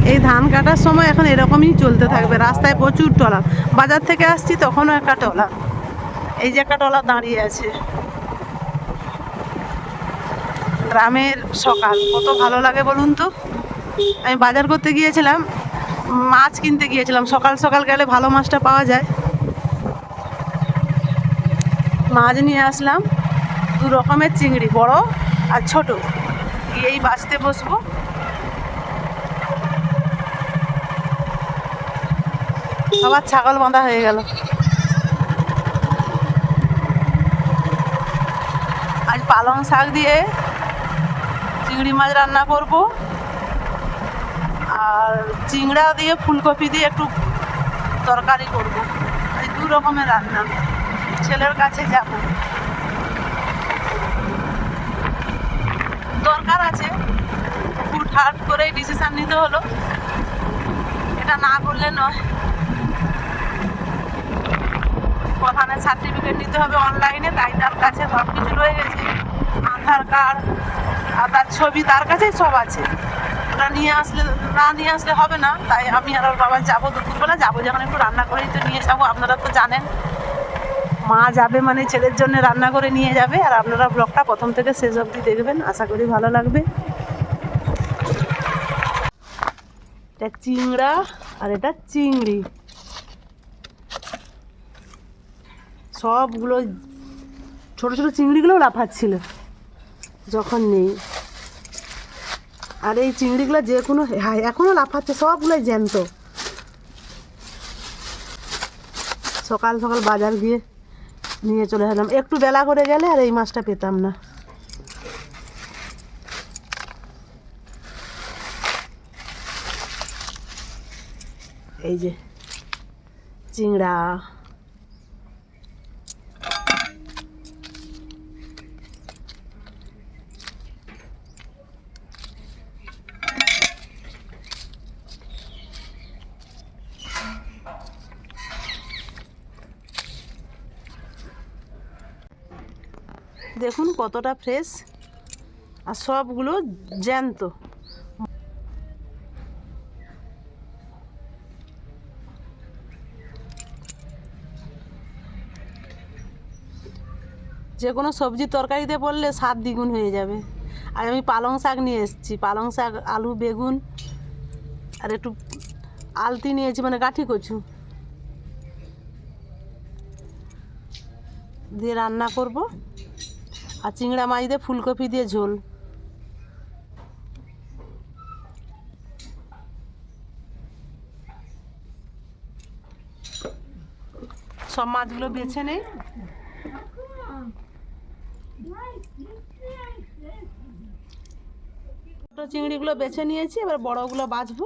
এই ধান কাটার সময় এখন এরকমই চলতে থাকবে, রাস্তায় প্রচুর ট্রলার। বাজার থেকে আসছি তখনও একটা ট্রলার, এই যে একটা ট্রলার দাঁড়িয়ে আছে। গ্রামের সকাল কত ভালো লাগে বলুন তো। আমি বাজার করতে গিয়েছিলাম, মাছ কিনতে গিয়েছিলাম, সকাল সকাল গেলে ভালো মাছটা পাওয়া যায়। মাছ নিয়ে আসলাম, দু রকমের চিংড়ি, বড় আর ছোট। গিয়েই বাছতে বসবো। আবার ছাগল বাঁধা হয়ে গেল। আজ পালং শাক দিয়ে চিংড়ি মাছ রান্না করব, আর চিংড়া দিয়ে ফুলকপি দিয়ে একটু তরকারি করব। এই দু রকমের রান্না। ছেলের কাছে যাব, দরকার আছে, হুটহাট করে ডিসিশন নিতে হলো, এটা না করলে নয়। প্রধানের সার্টিফিকেট নিতে হবে অনলাইনে, তাই তার কাছে সব কিছু রয়ে গেছে, আধার কার্ড আর তার ছবি তার কাছেই সব আছে। ওটা নিয়ে আসলে হবে না। তাই আমি আর ওর বাবা যাবো, দুপুরবেলা যাবো যখন একটু রান্না করেই তো নিয়ে যাবো। আপনারা তো জানেন মা যাবে মানে ছেলের জন্য রান্না করে নিয়ে যাবে। আর আপনারা ব্লগটা প্রথম থেকে শেষ অবধি দেখবেন, আশা করি ভালো লাগবে। এটা চিংড়া আর এটা চিংড়ি, সবগুলো ছোট ছোট চিংড়িগুলোও লাফাচ্ছিল যখন নেই। আর এই চিংড়িগুলো যে কোনো, হ্যাঁ এখনও লাফাচ্ছে, সবগুলোই জ্যান্ত। সকাল সকাল বাজার গিয়ে নিয়ে চলে এলাম, একটু বেলা করে গেলে আর এই মাছটা পেতাম না। এই যে চিংড়া, দেখুন কতটা ফ্রেশ, আর সবগুলো জ্যান্ত। যে কোনো সবজি তরকারিতে পড়লে স্বাদ দ্বিগুণ হয়ে যাবে। আর আমি পালং শাক নিয়ে এসেছি, পালং শাক, আলু, বেগুন আর একটু আলতি নিয়েছি, মানে গাঁঠি কচু দিয়ে রান্না করব। আর চিংড়া মাছ দিয়ে ফুলকপি দিয়ে ঝোল। সব মাছগুলো বেছে নেই। ছোট চিংড়িগুলো বেছে নিয়েছি, এবার বড়গুলো বাছবো।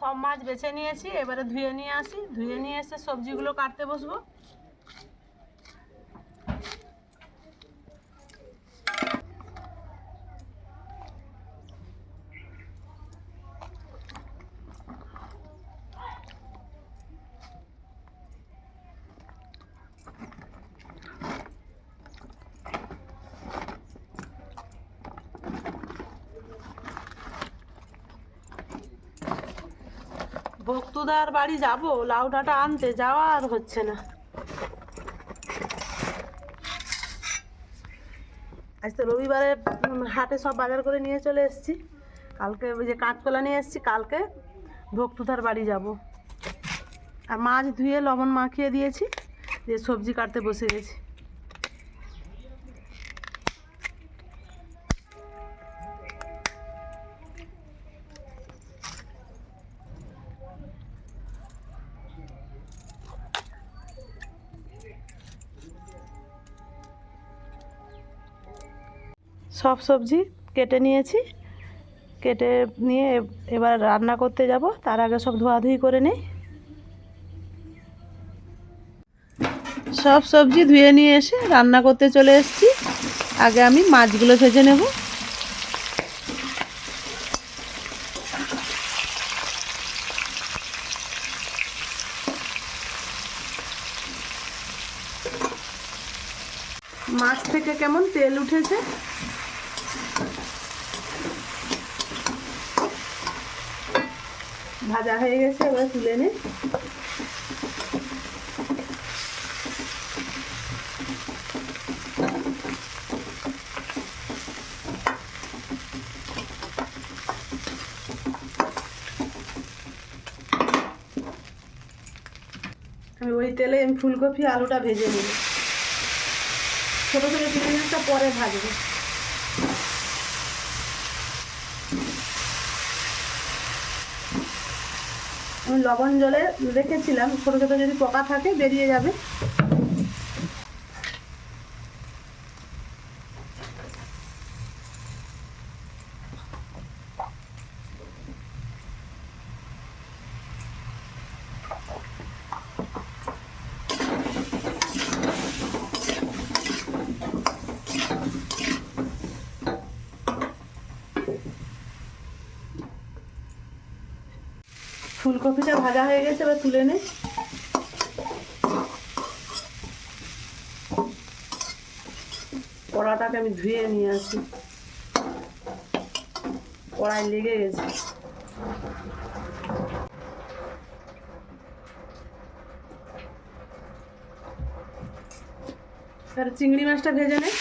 সব মাছ বেছে নিয়েছি, এবারে ধুয়ে নিয়ে আসি। ধুয়ে নিয়ে এসে সবজিগুলো কাটতে বসবো। ভক্তদার বাড়ি যাব, লাউ ডাঁটা আনতে যাওয়া আর হচ্ছে না। আজ তো রবিবারে হাটে সব বাজার করে নিয়ে চলে এসেছি। কালকে ওই যে কাঁচকলা নিয়ে এসেছি, কালকে ভক্তদার বাড়ি যাব। আর মাছ ধুয়ে লবণ মাখিয়ে দিয়েছি, দিয়ে সবজি কাটতে বসে গেছি। সব সবজি কেটে নিয়েছি, কেটে নিয়ে এবার রান্না করতে যাব। তার আগে সব ধোয়াধুয়ি করে নিই। সব সবজি ধুয়ে নিয়ে এসে রান্না করতে চলে এসেছি। আগে আমি মাছগুলো ভেজে নেব। মাছ থেকে কেমন তেল উঠেছে। ভাজা হয়ে গেছে, এবার তুলে নিই। আমি ওই তেলে ফুলকপি আলুটা ভেজে নেব। ছোটো ছোটো চিংড়ি মাছটা পরে ভাজবো। আমি লবণ জলে রেখেছিলাম, ছোটো ছোটো যদি পোকা থাকে বেরিয়ে যাবে। ফুলকপিটা ভাজা হয়ে গেছে, এবার তুলে নিই। কড়াটাকে আমি ধুয়ে নিয়ে আসি, কড়াই লেগে গেছে। তাহলে চিংড়ি মাছটা ভেজে নেই।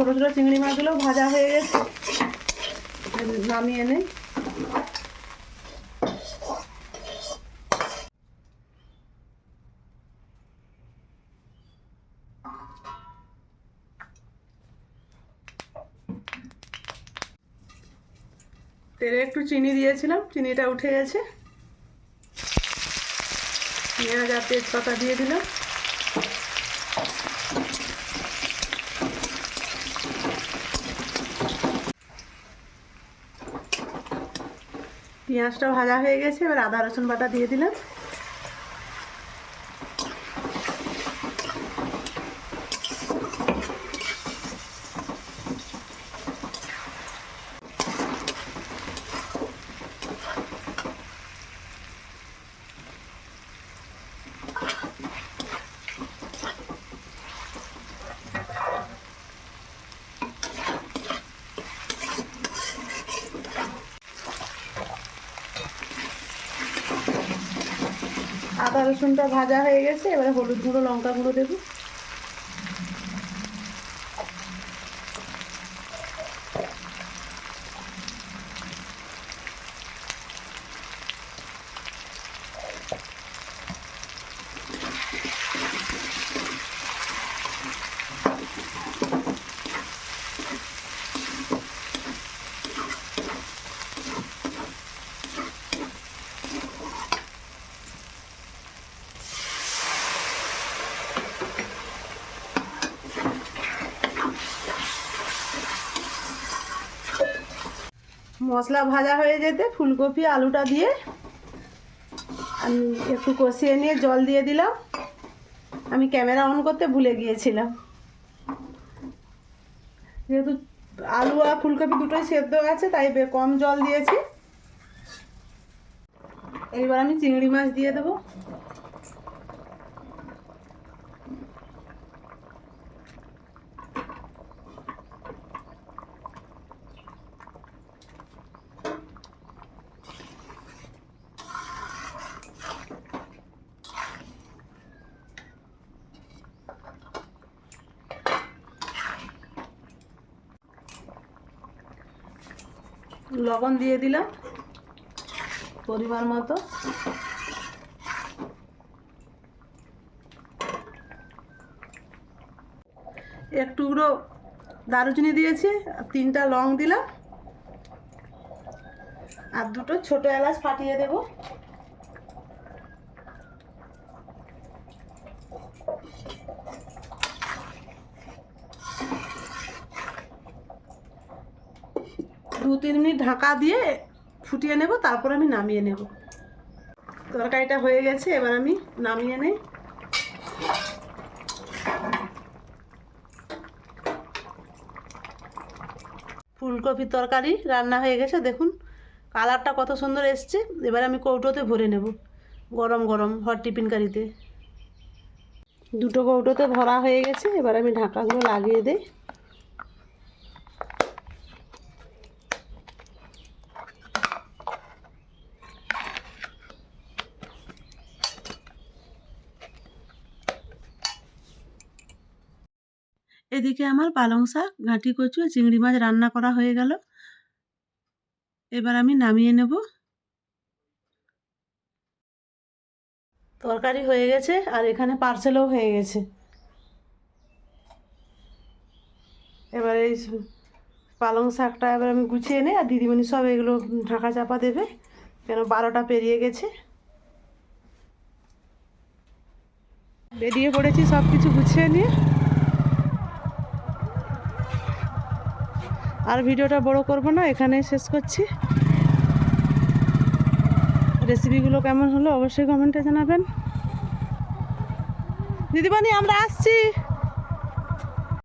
ছোটো ছোটো চিংড়ি মাছগুলো ভাজা হয়ে গেছে, নামিয়ে নেই। তেলে একটু চিনি দিয়েছিলাম, চিনিটা উঠে গেছে। পেঁয়াজ আর তেজপাতা দিয়ে দিলাম। পেঁয়াজটা ভাজা হয়ে গেছে, এবার আদা রসুন বাটা দিয়ে দিলাম। আদা রসুনটা ভাজা হয়ে গেছে, এবারে হলুদ গুঁড়ো লঙ্কা গুঁড়ো দেবো। মশলা ভাজা হয়ে যেতে ফুলকপি আলুটা দিয়ে আমি একটু কষিয়ে নিয়ে জল দিয়ে দিলাম। আমি ক্যামেরা অন করতে ভুলে গিয়েছিলাম। যেহেতু আলু আর ফুলকপি দুটোই সেদ্ধ আছে তাই কম জল দিয়েছি। এইবার আমি চিংড়ি মাছ দিয়ে দেবো। লবণ দিয়ে দিলাম পরিমাণ মতো। এক টুকরো দারুচিনি দিয়েছি, 3টা লং দিলাম, আর 2টো ছোট এলাচ ফাটিয়ে দেব। দু 3 মিনিট ঢাকা দিয়ে ফুটিয়ে নেব, তারপর আমি নামিয়ে নেব। তরকারিটা হয়ে গেছে, এবার আমি নামিয়ে নেই। ফুলকপির তরকারি রান্না হয়ে গেছে, দেখুন কালারটা কত সুন্দর এসছে। এবার আমি কৌটোতে ভরে নেব, গরম গরম হট টিফিন কারিতে। 2টো কৌটোতে ভরা হয়ে গেছে, এবার আমি ঢাকাগুলো লাগিয়ে দিই। এদিকে আমার পালং শাক, ঘাঁটি কচু, চিংড়ি মাছ রান্না করা হয়ে গেল। এবার আমি নামিয়ে নেব। তরকারি হয়ে গেছে আর এখানে পার্সেলও হয়ে গেছে। এবার এই পালং শাকটা এবার আমি গুছিয়ে নিই, আর দিদিমণি সব এগুলো ঢাকা চাপা দেবে, কেন 12টা পেরিয়ে গেছে। বেরিয়ে পড়েছি সব কিছু গুছিয়ে নিয়ে। আর ভিডিওটা বড় করব না, এখানেই শেষ করছি। রেসিপিগুলো কেমন হলো অবশ্যই কমেন্টে জানাবেন। দিদিমণি আমরা আসছি।